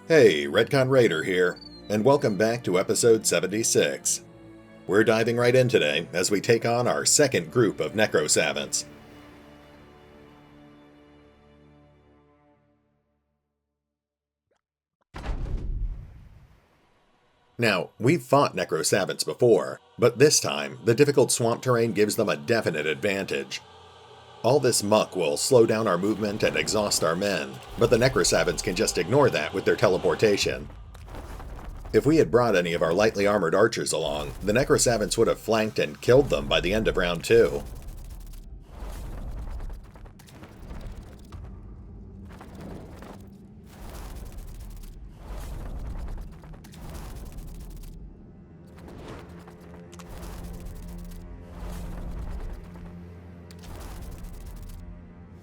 Hey, RetconRaider here, and welcome back to episode 76. We're diving right in today as we take on our second group of necrosavants. Now, we've fought necrosavants before, but this time, the difficult swamp terrain gives them a definite advantage. All this muck will slow down our movement and exhaust our men, but the necrosavants can just ignore that with their teleportation. If we had brought any of our lightly armored archers along, the necrosavants would have flanked and killed them by the end of round 2.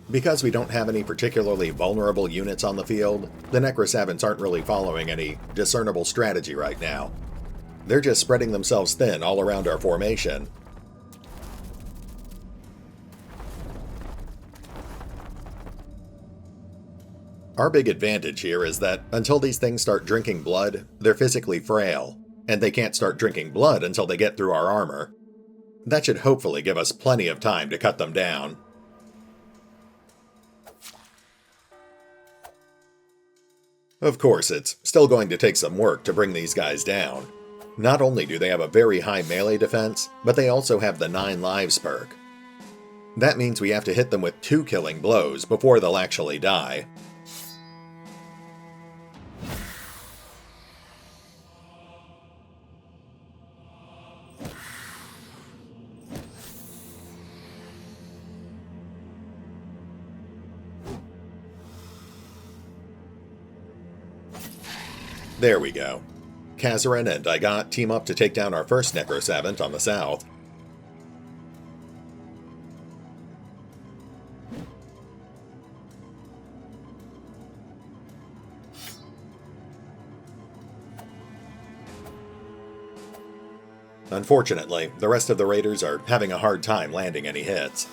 Because we don't have any particularly vulnerable units on the field, the necrosavants aren't really following any discernible strategy right now. They're just spreading themselves thin all around our formation. Our big advantage here is that until these things start drinking blood, they're physically frail, and they can't start drinking blood until they get through our armor. That should hopefully give us plenty of time to cut them down. Of course, it's still going to take some work to bring these guys down. Not only do they have a very high melee defense, but they also have the 9 lives perk. That means we have to hit them with 2 killing blows before they'll actually die. There we go. Casorin and Igot team up to take down our first necrosavant on the south. Unfortunately, the rest of the raiders are having a hard time landing any hits.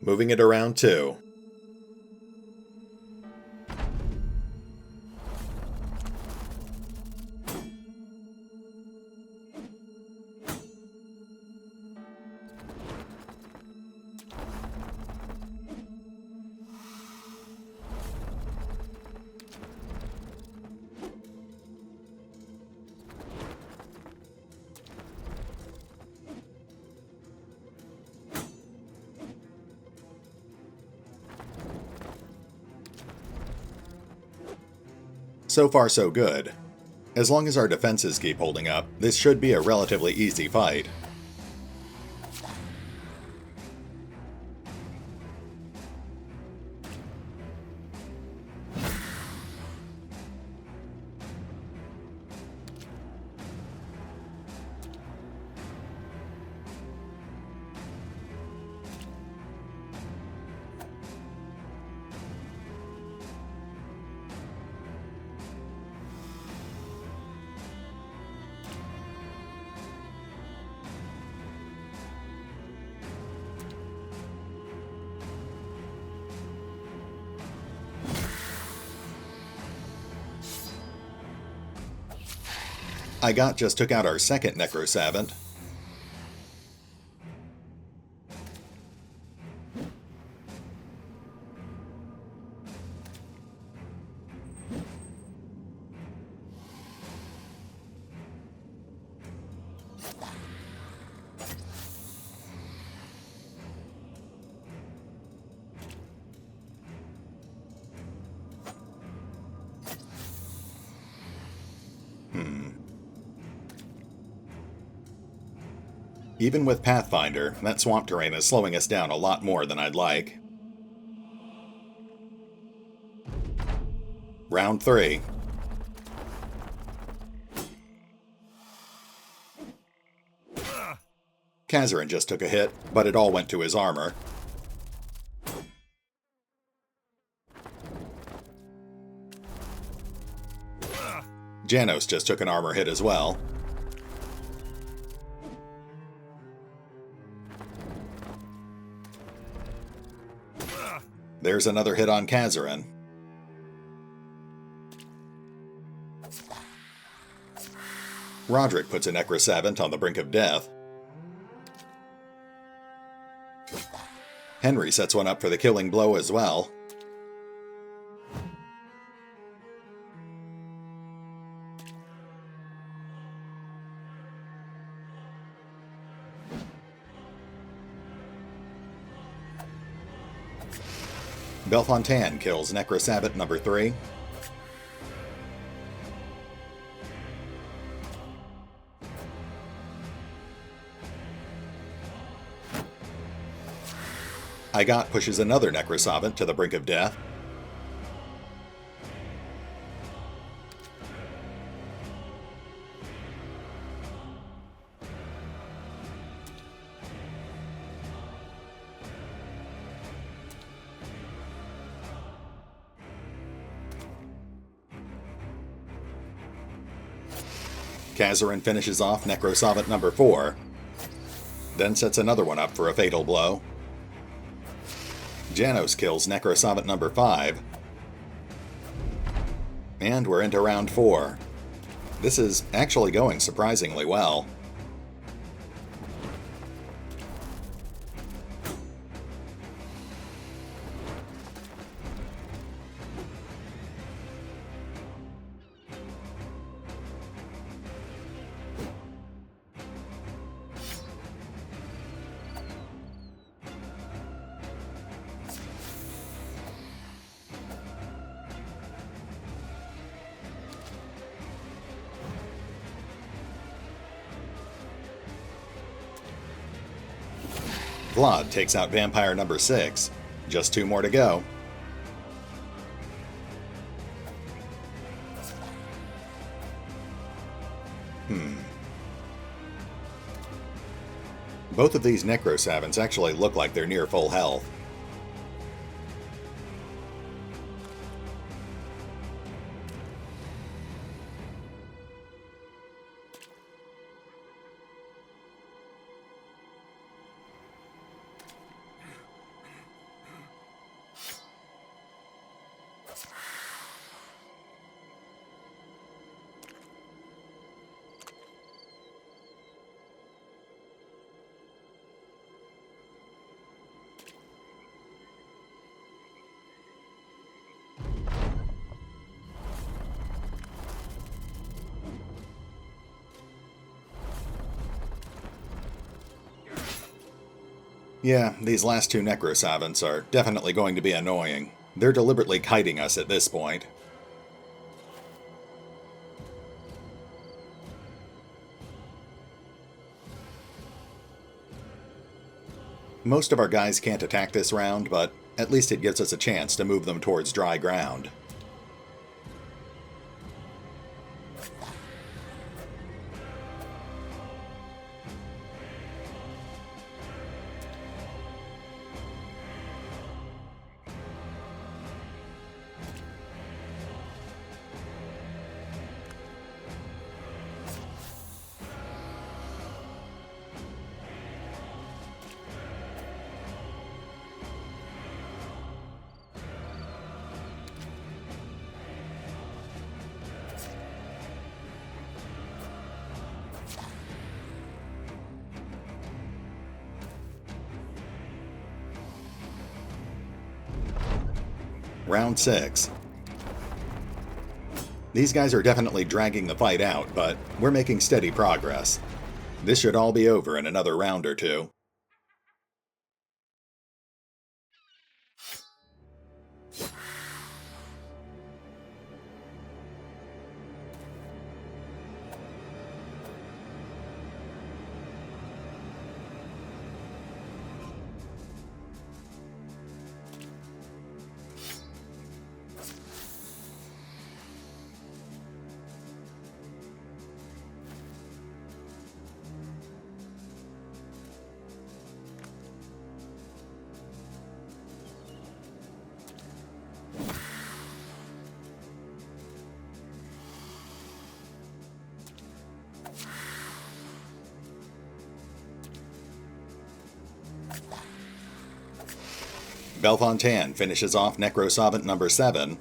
Moving it around 2. So far so good. As long as our defenses keep holding up, this should be a relatively easy fight. Igot just took out our second necrosavant. Even with Pathfinder, that swamp terrain is slowing us down a lot more than I'd like. Round 3. Casorin just took a hit, but it all went to his armor. Janos just took an armor hit as well. There's another hit on Casorin. Roderick puts a Necrosavant on the brink of death. Henry sets one up for the killing blow as well. Belfontan kills Necrosavant number 3. Igot pushes another Necrosavant to the brink of death. Casorin finishes off Necrosavant number 4, then sets another one up for a fatal blow. Janos kills Necrosavant number 5. And we're into round 4. This is actually going surprisingly well. Vlad takes out Vampire number 6. Just 2 more to go. Both of these Necrosavants actually look like they're near full health. Yeah, these last 2 Necrosavants are definitely going to be annoying. They're deliberately kiting us at this point. Most of our guys can't attack this round, but at least it gives us a chance to move them towards dry ground. Round 6. These guys are definitely dragging the fight out, but we're making steady progress. This should all be over in another round or 2. Belfontan finishes off Necrosavant number 7.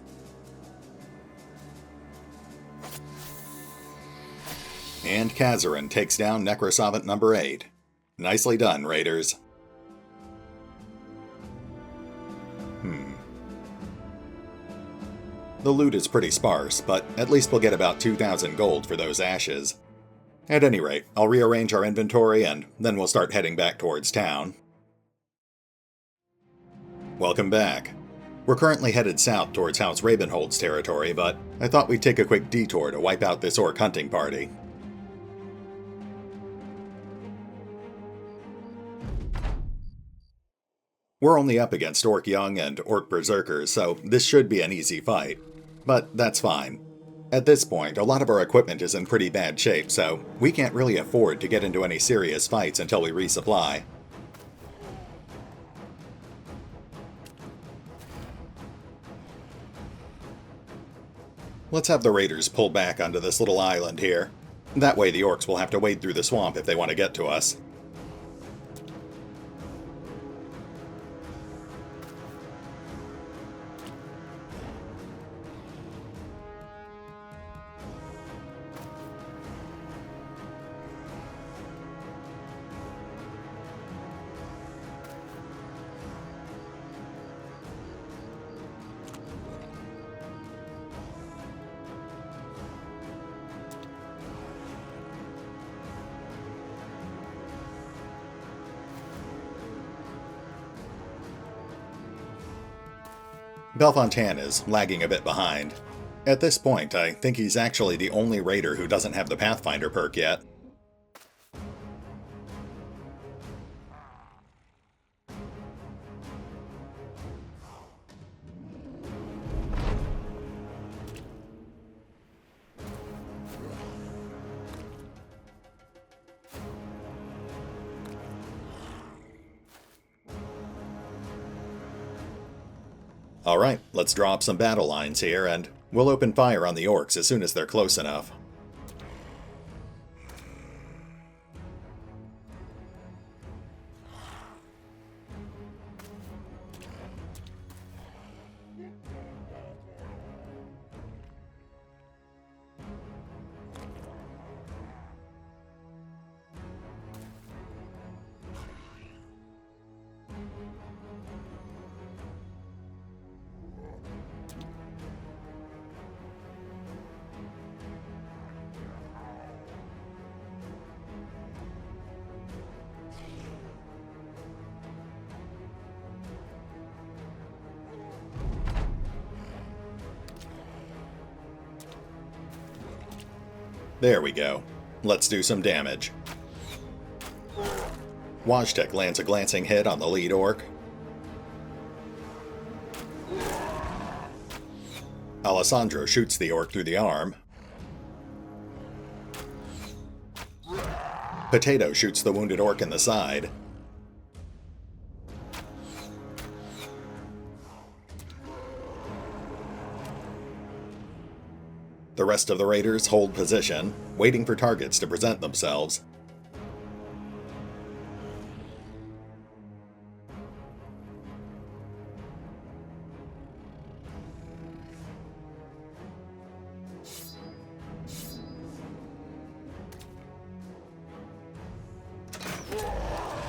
And Casorin takes down Necrosavant number 8. Nicely done, Raiders. The loot is pretty sparse, but at least we'll get about 2,000 gold for those ashes. At any rate, I'll rearrange our inventory and then we'll start heading back towards town. Welcome back. We're currently headed south towards House Ravenhold's territory, but I thought we'd take a quick detour to wipe out this orc hunting party. We're only up against Orc Young and Orc Berserkers, so this should be an easy fight. But that's fine. At this point, a lot of our equipment is in pretty bad shape, so we can't really afford to get into any serious fights until we resupply. Let's have the raiders pull back onto this little island here. That way the orcs will have to wade through the swamp if they want to get to us. Belfontan is lagging a bit behind. At this point, I think he's actually the only raider who doesn't have the Pathfinder perk yet. Alright, let's draw up some battle lines here, and we'll open fire on the orcs as soon as they're close enough. There we go. Let's do some damage. Wojtek lands a glancing hit on the lead orc. Alessandro shoots the orc through the arm. Potato shoots the wounded orc in the side. The rest of the raiders hold position, waiting for targets to present themselves.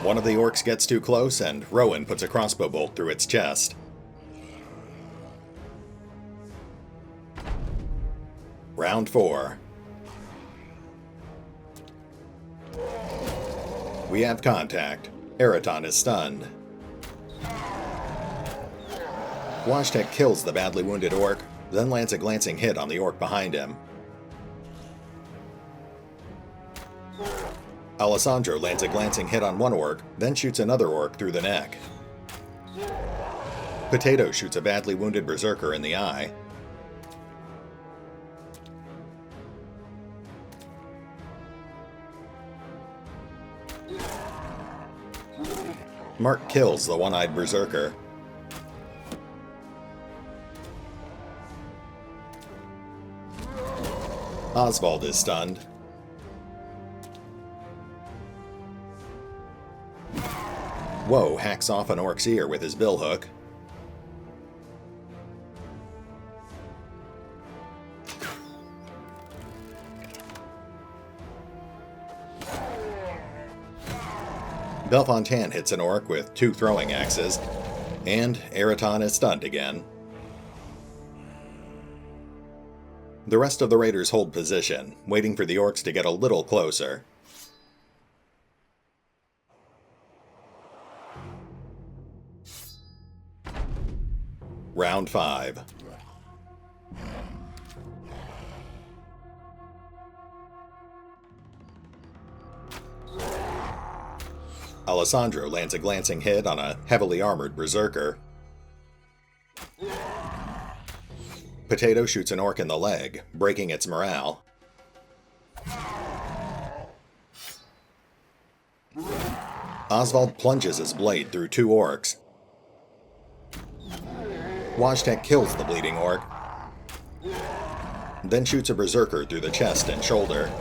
One of the orcs gets too close, and Rowan puts a crossbow bolt through its chest. Round 4. We have contact. Eraton is stunned. Wojtek kills the badly wounded orc, then lands a glancing hit on the orc behind him. Alessandro lands a glancing hit on one orc, then shoots another orc through the neck. Potato shoots a badly wounded berserker in the eye. Mark kills the one-eyed berserker. Oswald is stunned. Woe hacks off an orc's ear with his billhook. Belfontan hits an orc with 2 throwing axes, and Eraton is stunned again. The rest of the raiders hold position, waiting for the orcs to get a little closer. Round 5. Alessandro lands a glancing hit on a heavily armored berserker. Potato shoots an orc in the leg, breaking its morale. Oswald plunges his blade through 2 orcs. Wojtek kills the bleeding orc, then shoots a berserker through the chest and shoulder.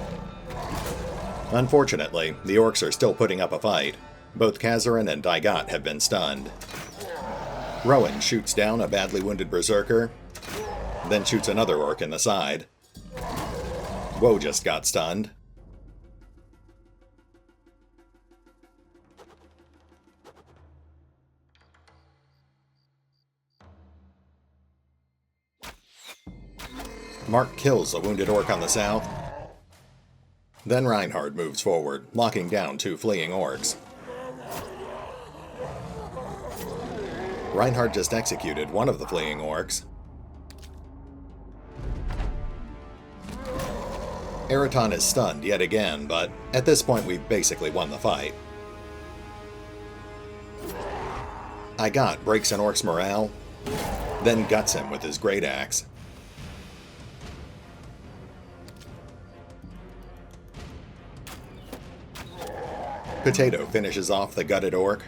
Unfortunately, the orcs are still putting up a fight. Both Casorin and Daigot have been stunned. Rowan shoots down a badly wounded berserker, then shoots another orc in the side. Woe just got stunned. Mark kills a wounded orc on the south. Then Reinhard moves forward, locking down 2 fleeing orcs. Reinhard just executed one of the fleeing orcs. Eraton is stunned yet again, but at this point we've basically won the fight. Daigot breaks an orc's morale, then guts him with his great axe. Potato finishes off the gutted orc.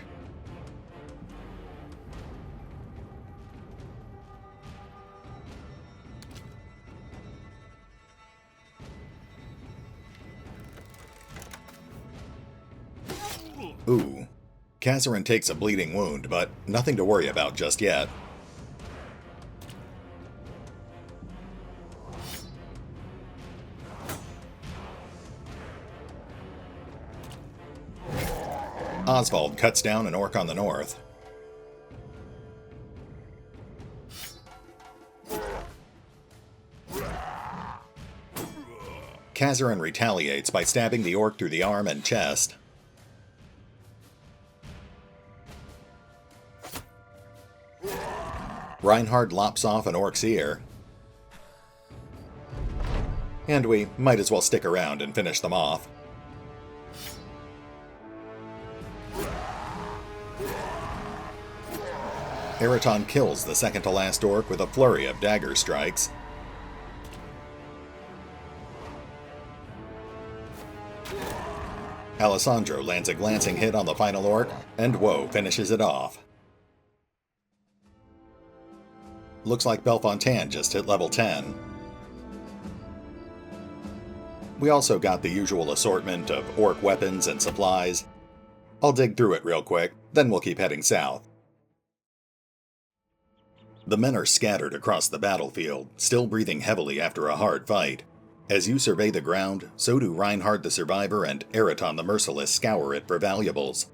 Ooh. Casorin takes a bleeding wound, but nothing to worry about just yet. Oswald cuts down an orc on the north. Casorin retaliates by stabbing the orc through the arm and chest. Reinhard lops off an orc's ear. And we might as well stick around and finish them off. Eraton kills the second-to-last orc with a flurry of dagger strikes. Alessandro lands a glancing hit on the final orc, and Woe finishes it off. Looks like Belfontan just hit level 10. We also got the usual assortment of orc weapons and supplies. I'll dig through it real quick, then we'll keep heading south. The men are scattered across the battlefield, still breathing heavily after a hard fight. As you survey the ground, so do Reinhard the Survivor and Eraton the Merciless scour it for valuables.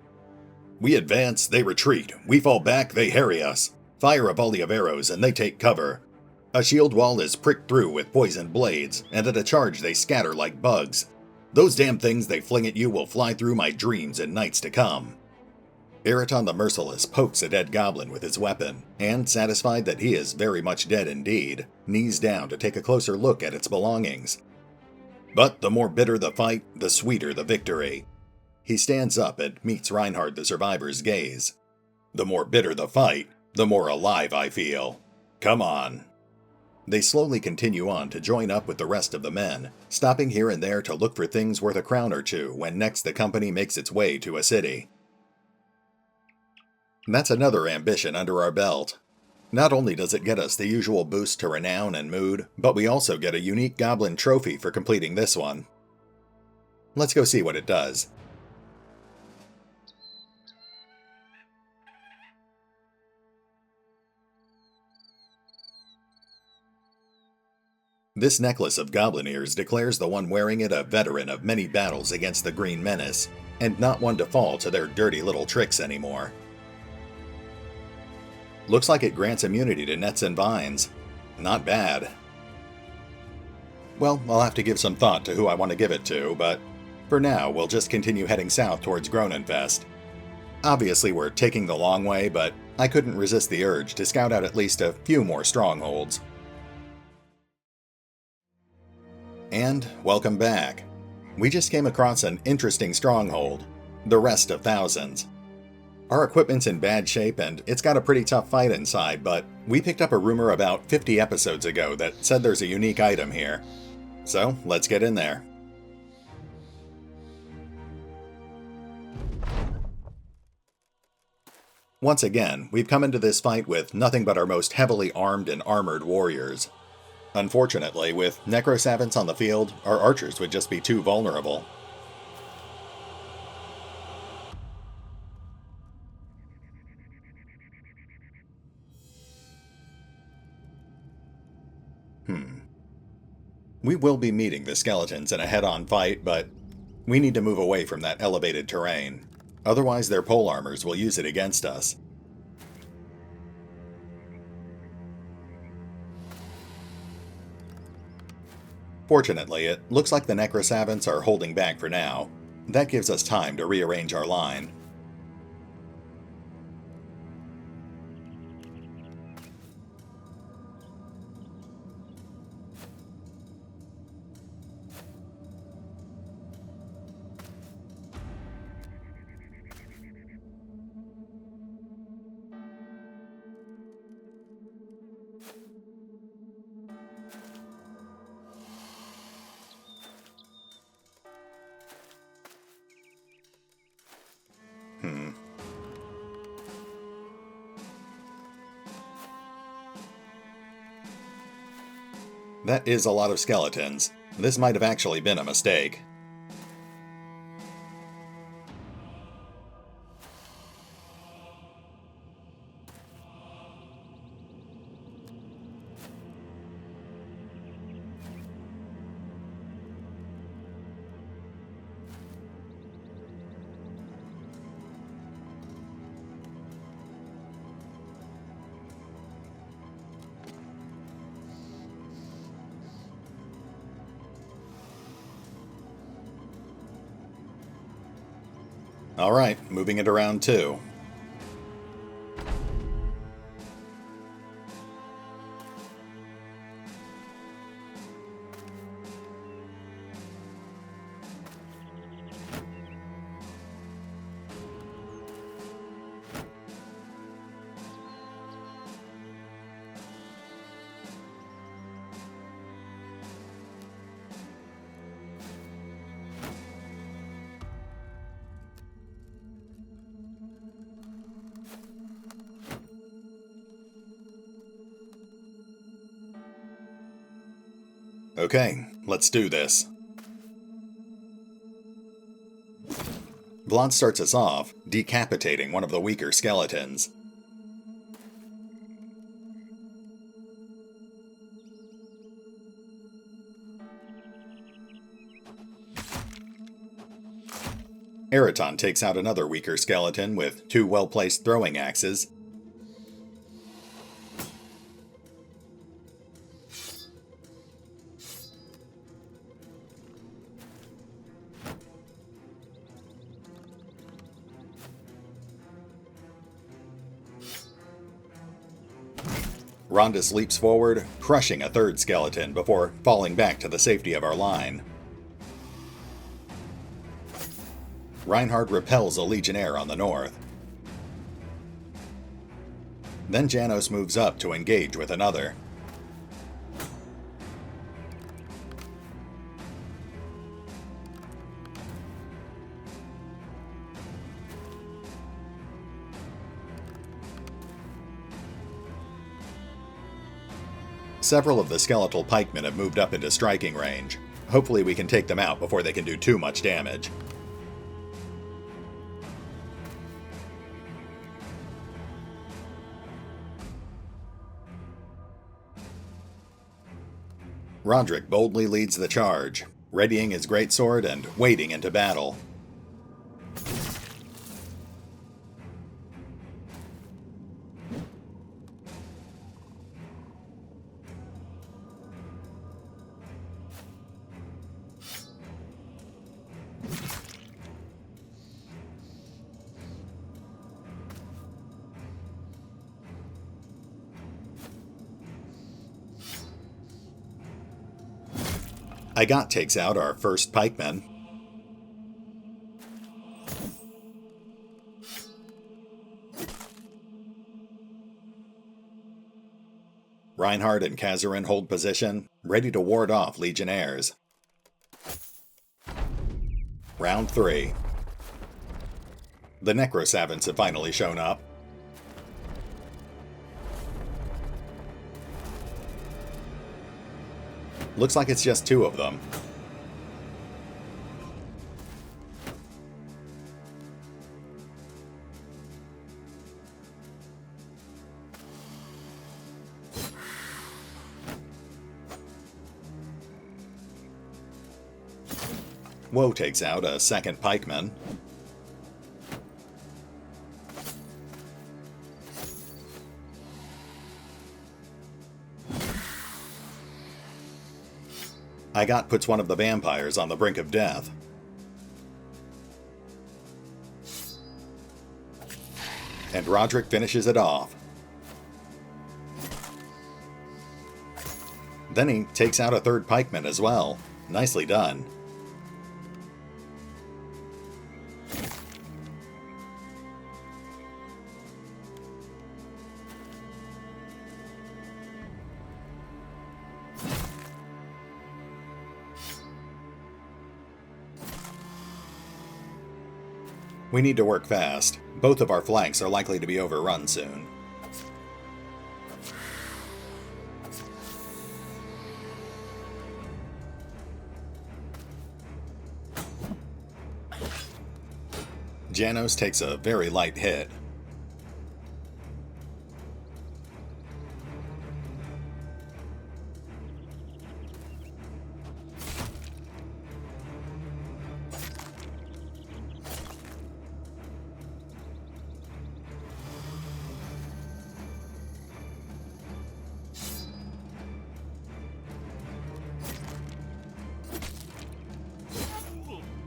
We advance, they retreat. We fall back, they harry us. Fire a volley of arrows and they take cover. A shield wall is pricked through with poisoned blades, and at a charge they scatter like bugs. Those damn things they fling at you will fly through my dreams in nights to come. Eraton the Merciless pokes a dead goblin with his weapon, and satisfied that he is very much dead indeed, knees down to take a closer look at its belongings. But the more bitter the fight, the sweeter the victory. He stands up and meets Reinhard the Survivor's gaze. The more bitter the fight, the more alive I feel. Come on. They slowly continue on to join up with the rest of the men, stopping here and there to look for things worth a crown or two when next the company makes its way to a city. That's another ambition under our belt. Not only does it get us the usual boost to renown and mood, but we also get a unique goblin trophy for completing this one. Let's go see what it does. This necklace of goblin ears declares the one wearing it a veteran of many battles against the Green Menace, and not one to fall to their dirty little tricks anymore. Looks like it grants immunity to nets and vines. Not bad. Well, I'll have to give some thought to who I want to give it to, but for now, we'll just continue heading south towards Gronenfest. Obviously, we're taking the long way, but I couldn't resist the urge to scout out at least a few more strongholds. And welcome back. We just came across an interesting stronghold, the Rest of Thousands. Our equipment's in bad shape and it's got a pretty tough fight inside, but we picked up a rumor about 50 episodes ago that said there's a unique item here. So, let's get in there. Once again, we've come into this fight with nothing but our most heavily armed and armored warriors. Unfortunately, with necrosavants on the field, our archers would just be too vulnerable. We will be meeting the skeletons in a head-on fight, but we need to move away from that elevated terrain. Otherwise, their pole armors will use it against us. Fortunately, it looks like the necrosavants are holding back for now. That gives us time to rearrange our line. That is a lot of skeletons. This might have actually been a mistake. Alright, moving it around too. Okay, let's do this. Vlad starts us off, decapitating one of the weaker skeletons. Eraton takes out another weaker skeleton with two well-placed throwing axes. Rondus leaps forward, crushing a third skeleton before falling back to the safety of our line. Reinhardt repels a legionnaire on the north. Then Janos moves up to engage with another. Several of the skeletal pikemen have moved up into striking range. Hopefully we can take them out before they can do too much damage. Roderick boldly leads the charge, readying his greatsword and wading into battle. Igot takes out our first pikeman. Reinhardt and Casorin hold position, ready to ward off legionnaires. Round 3. The necrosavants have finally shown up. Looks like it's just 2 of them. Woe takes out a second pikeman. Igot puts one of the vampires on the brink of death. And Roderick finishes it off. Then he takes out a third pikeman as well. Nicely done. We need to work fast. Both of our flanks are likely to be overrun soon. Janos takes a very light hit.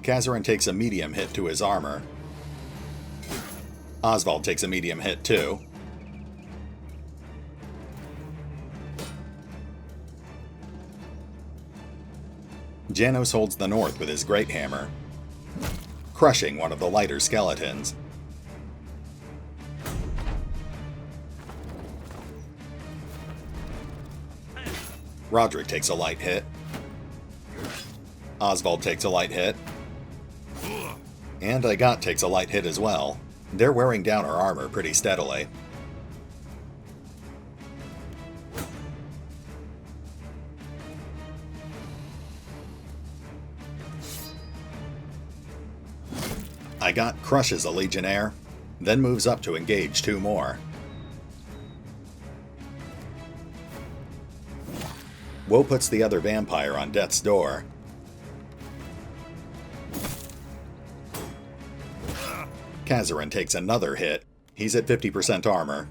Casorin takes a medium hit to his armor. Oswald takes a medium hit too. Janos holds the north with his great hammer, crushing one of the lighter skeletons. Roderick takes a light hit. Oswald takes a light hit. And Igot takes a light hit as well. They're wearing down our armor pretty steadily. Igot crushes a legionnaire, then moves up to engage 2 more. Woe puts the other vampire on death's door. Casorin takes another hit. He's at 50% armor.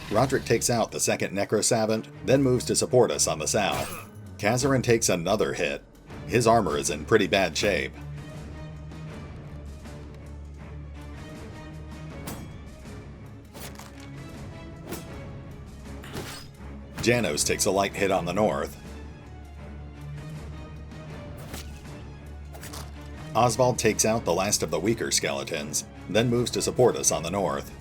Roderick takes out the second necrosavant, then moves to support us on the south. Casorin takes another hit. His armor is in pretty bad shape. Janos takes a light hit on the north. Oswald takes out the last of the weaker skeletons, then moves to support us on the north.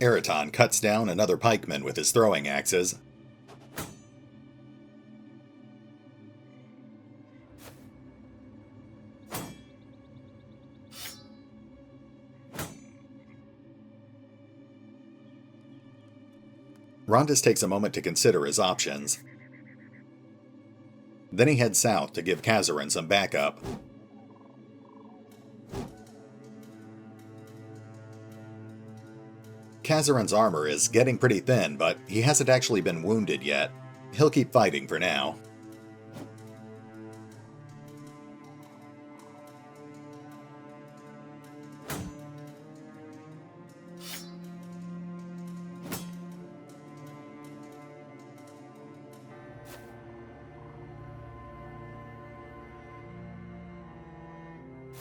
Eraton cuts down another pikeman with his throwing axes. Rondas takes a moment to consider his options. Then he heads south to give Casorin some backup. Casorin's armor is getting pretty thin, but he hasn't actually been wounded yet. He'll keep fighting for now.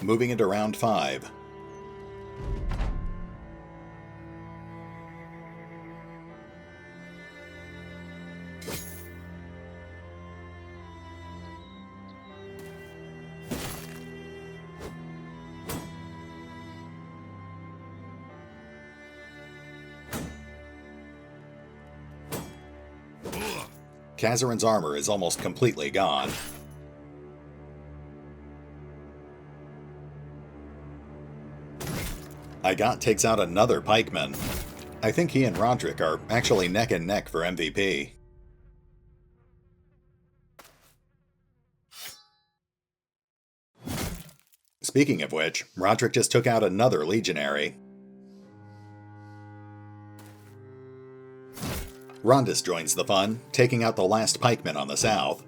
Moving into round 5. Casorin's armor is almost completely gone. Igot takes out another pikeman. I think he and Roderick are actually neck and neck for MVP. Speaking of which, Roderick just took out another legionary. Rondus joins the fun, taking out the last pikeman on the south.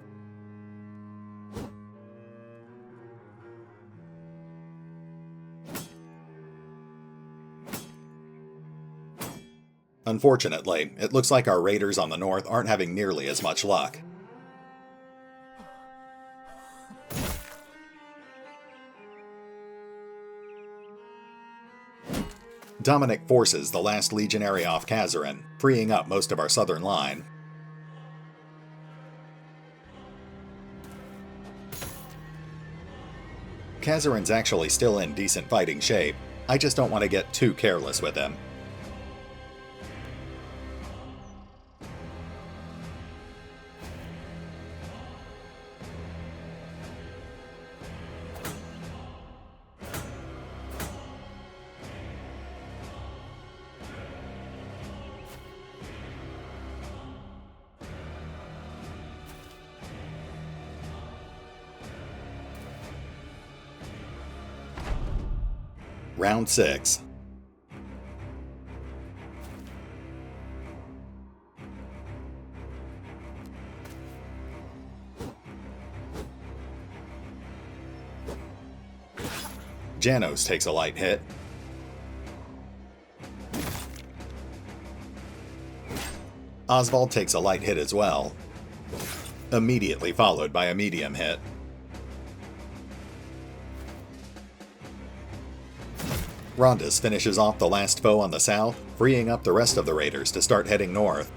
Unfortunately, it looks like our raiders on the north aren't having nearly as much luck. Dominic forces the last legionary off Casorin, freeing up most of our southern line. Casorin's actually still in decent fighting shape. I just don't want to get too careless with him. Round 6. Janos takes a light hit. Oswald takes a light hit as well, immediately followed by a medium hit. Rondus finishes off the last foe on the south, freeing up the rest of the raiders to start heading north.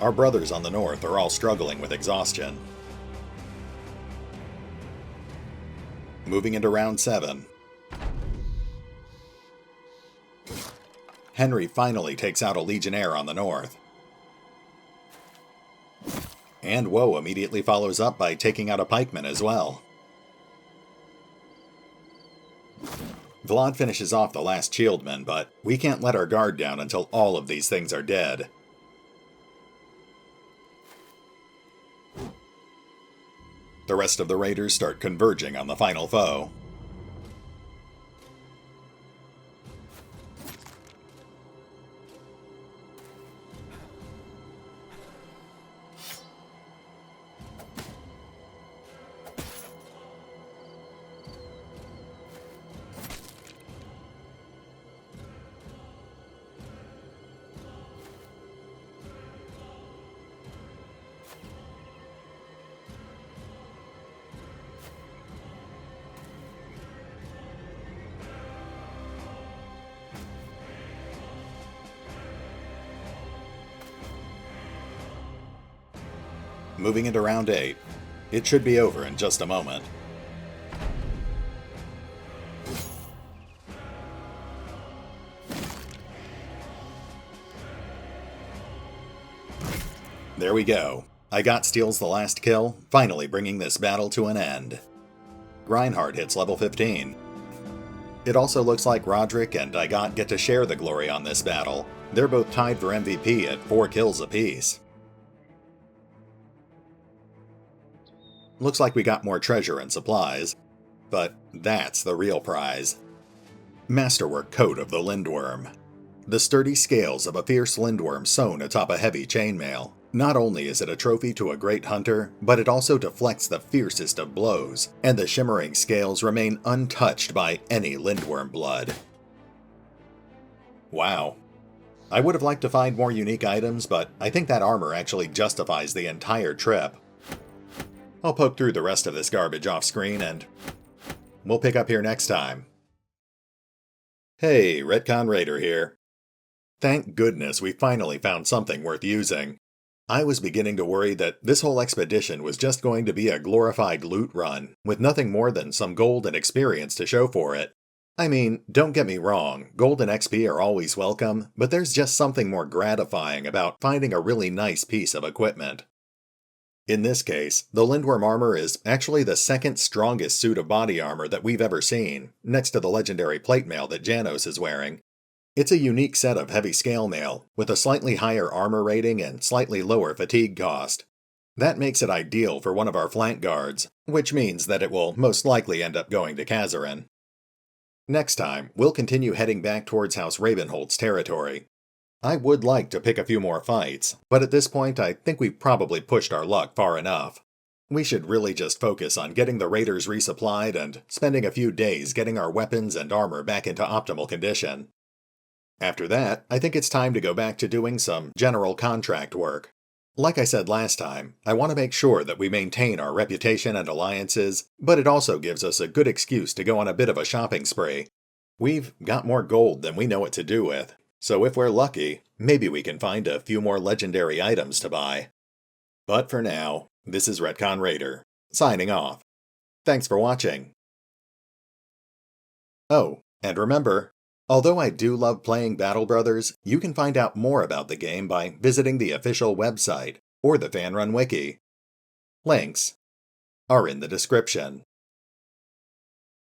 Our brothers on the north are all struggling with exhaustion. Moving into round 7. Henry finally takes out a legionnaire on the north. And Woe immediately follows up by taking out a pikeman as well. Vlad finishes off the last shieldman, but we can't let our guard down until all of these things are dead. The rest of the raiders start converging on the final foe. Moving into round 8. It should be over in just a moment. There we go. I got steals the last kill, finally bringing this battle to an end. Reinhardt hits level 15. It also looks like Roderick and Igot get to share the glory on this battle. They're both tied for MVP at 4 kills apiece. Looks like we got more treasure and supplies, but that's the real prize. Masterwork coat of the Lindworm. The sturdy scales of a fierce lindworm sewn atop a heavy chainmail. Not only is it a trophy to a great hunter, but it also deflects the fiercest of blows, and the shimmering scales remain untouched by any lindworm blood. Wow. I would have liked to find more unique items, but I think that armor actually justifies the entire trip. I'll poke through the rest of this garbage off screen and we'll pick up here next time. Hey, RetconRaider here. Thank goodness we finally found something worth using. I was beginning to worry that this whole expedition was just going to be a glorified loot run, with nothing more than some gold and experience to show for it. I mean, don't get me wrong, gold and XP are always welcome, but there's just something more gratifying about finding a really nice piece of equipment. In this case, the Lindworm armor is actually the second strongest suit of body armor that we've ever seen, next to the legendary plate mail that Janos is wearing. It's a unique set of heavy scale mail, with a slightly higher armor rating and slightly lower fatigue cost. That makes it ideal for one of our flank guards, which means that it will most likely end up going to Casorin. Next time, we'll continue heading back towards House Ravenholt's territory. I would like to pick a few more fights, but at this point I think we've probably pushed our luck far enough. We should really just focus on getting the raiders resupplied and spending a few days getting our weapons and armor back into optimal condition. After that, I think it's time to go back to doing some general contract work. Like I said last time, I want to make sure that we maintain our reputation and alliances, but it also gives us a good excuse to go on a bit of a shopping spree. We've got more gold than we know what to do with, so if we're lucky, maybe we can find a few more legendary items to buy. But for now, this is RetconRaider, signing off. Thanks for watching. Oh, and remember, although I do love playing Battle Brothers, you can find out more about the game by visiting the official website or the FanRun wiki. Links are in the description.